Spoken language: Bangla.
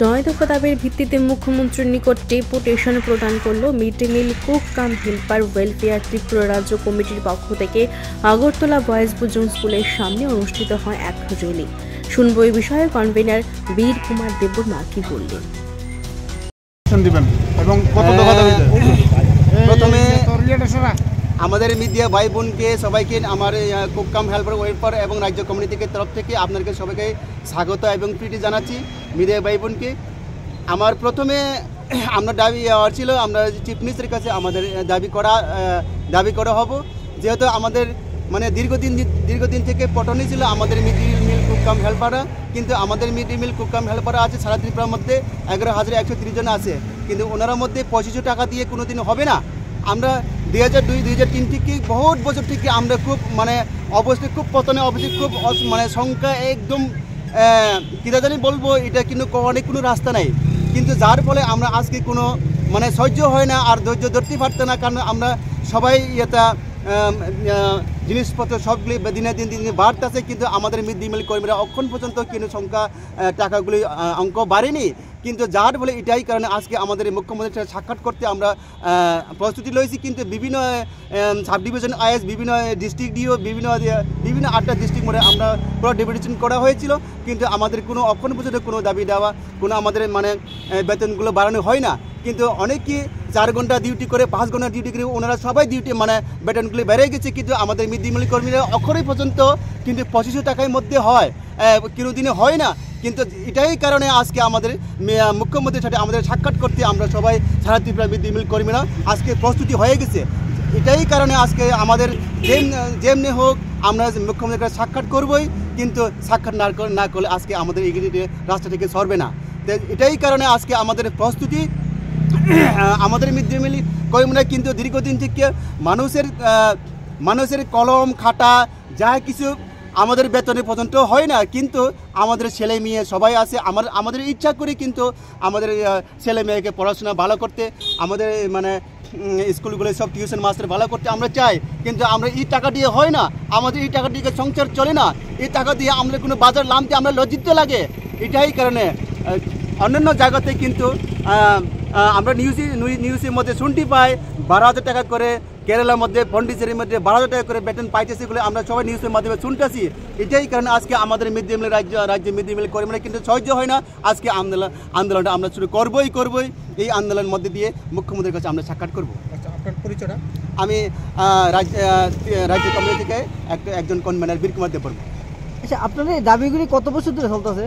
9 দফা দাবির ভিত্তিতে মুখ্যমন্ত্রীর নিকট ডেপুটেশন প্রদান করল মিড ডে মিল কুক কাম হেল্পার ওয়েলফেয়ার ত্রিপুরা রাজ্য কমিটির পক্ষ থেকে আগরতলা বয়েজ জোন স্কুলের সামনে অনুষ্ঠিত হয় এক র্যালি। শুনব এই বিষয়ে কনভেনার বীর কুমার দেববর্মা কি বললেন। প্রথমে আমাদের মিডিয়া ভাই বোনকে সবাইকে আমার কুক কাম হেল্পার ওয়েলফেয়ার এবং রাজ্য কমিটি থেকে তরফ থেকে আপনাদেরকে সবাইকে স্বাগত এবং প্রীতি জানাচ্ছি। মিডিয়া ভাই বোনকে আমার প্রথমে আমরা দাবি ছিল, আমরা চিফ মিনিস্টারের কাছে আমাদের দাবি করা হব, যেহেতু আমাদের মানে দীর্ঘদিন থেকে পটনি ছিল আমাদের mid day meal cook cum হেল্পাররা, কিন্তু আমাদের mid day meal cook cum হেল্পাররা আছে সারা ত্রিপুরার মধ্যে 11,130 জন আছে, কিন্তু ওনার মধ্যে 2500 টাকা দিয়ে কোনোদিন হবে না। আমরা 2002-2003 থেকে বহুত বছর থেকে আমরা খুব মানে অবশ্যই খুব পতনে অবশ্যই খুব মানে সংখ্যা একদম কীটা জানি বলবো, এটা কিন্তু অনেক কোনো রাস্তা নাই, কিন্তু যার ফলে আমরা আজকে কোনো মানে সহ্য হয় না আর ধৈর্য ধরতে পারতে না, কারণ আমরা সবাই এটা জিনিসপত্র সবগুলি দিনে দিনে বাড়তেছে, কিন্তু আমাদের মিড ডে মিল কর্মীরা অক্ষণ পর্যন্ত কিন্তু সংখ্যা টাকাগুলি অঙ্ক বাড়েনি, কিন্তু যার ফলে এটাই কারণে আজকে আমাদের মুখ্যমন্ত্রীর সাথে সাক্ষাৎ করতে আমরা প্রস্তুতি লয়েছি। কিন্তু বিভিন্ন সাব ডিভিশন আইএস, বিভিন্ন ডিস্ট্রিক্ট ডিও, বিভিন্ন 8টা ডিস্ট্রিক্ট মোড়ে আমরা পুরো ডেপুটেশন করা হয়েছিল, কিন্তু আমাদের কোনো অক্ষণ পর্যন্ত কোনো দাবি দেওয়া, কোনো আমাদের মানে বেতনগুলো বাড়ানো হয় না। কিন্তু অনেকেই 4 ঘন্টা ডিউটি করে, 5 ঘন্টা ডিউটি করে, ওনারা সবাই ডিউটি মানে বেতনগুলি বেড়ে গেছে, কিন্তু আমাদের মিড ডে মিল কর্মীরা অক্ষরই পর্যন্ত কিন্তু 2500 টাকার মধ্যে হয়, কোনো দিনে হয় না। কিন্তু এটাই কারণে আজকে আমাদের মুখ্যমন্ত্রীর সাথে আমাদের সাক্ষাৎ করতে আমরা সবাই সারা ত্রিপুরা মিড ডে মিল কর্মীরা আজকে প্রস্তুতি হয়ে গেছে। এটাই কারণে আজকে আমাদের যেমনি হোক আমরা মুখ্যমন্ত্রীর কাছে সাক্ষাৎ করবই, কিন্তু সাক্ষাৎ না করলে আজকে আমাদের এই রাস্তা থেকে সরবে না। এটাই কারণে আজকে আমাদের প্রস্তুতি। আমাদের মিড ডে মিল কর্মীরা কিন্তু দীর্ঘদিন থেকে মানুষের কলম খাটা যা কিছু আমাদের বেতনে পর্যন্ত হয় না, কিন্তু আমাদের ছেলে মেয়ে সবাই আছে, আমাদের ইচ্ছা করি কিন্তু আমাদের ছেলে মেয়েকে পড়াশোনা ভালো করতে, আমাদের মানে স্কুলগুলো সব টিউশন মাস্টার ভালো করতে আমরা চাই, কিন্তু আমরা এই টাকা দিয়ে হয় না, আমাদের এই টাকা দিয়ে সংসার চলে না, এই টাকা দিয়ে আমরা কোনো বাজার নামতে আমরা লজ্জিত লাগে। এটাই কারণে অন্যান্য জায়গাতে কিন্তু আমরা নিউজের মধ্যে শুনতে পাই 12,000 টাকা করে, কেরালার মধ্যে পন্ডিচেরির মধ্যে 12,000 টাকা করে বেতন পাইতেছে বলে আমরা সবাই নিউজের মাধ্যমে শুনতেছি। এটাই কারণে আজকে আমাদের মিড ডে মিল রাজ্য মিড ডে মিল কর্মীরা কিন্তু সহ্য হয় না, আজকে আন্দোলনটা আমরা শুরু করবই। এই আন্দোলনের মধ্যে দিয়ে মুখ্যমন্ত্রীর কাছে আমরা সাক্ষাৎ করবো। আপনার পরিচয়টা? আমি রাজ্য কমিটি থেকে একজন কনভেনার বীর কুমার দেববর্মা। আচ্ছা, আপনার এই দাবিগুলি কত বছর ধরে চলতেছে?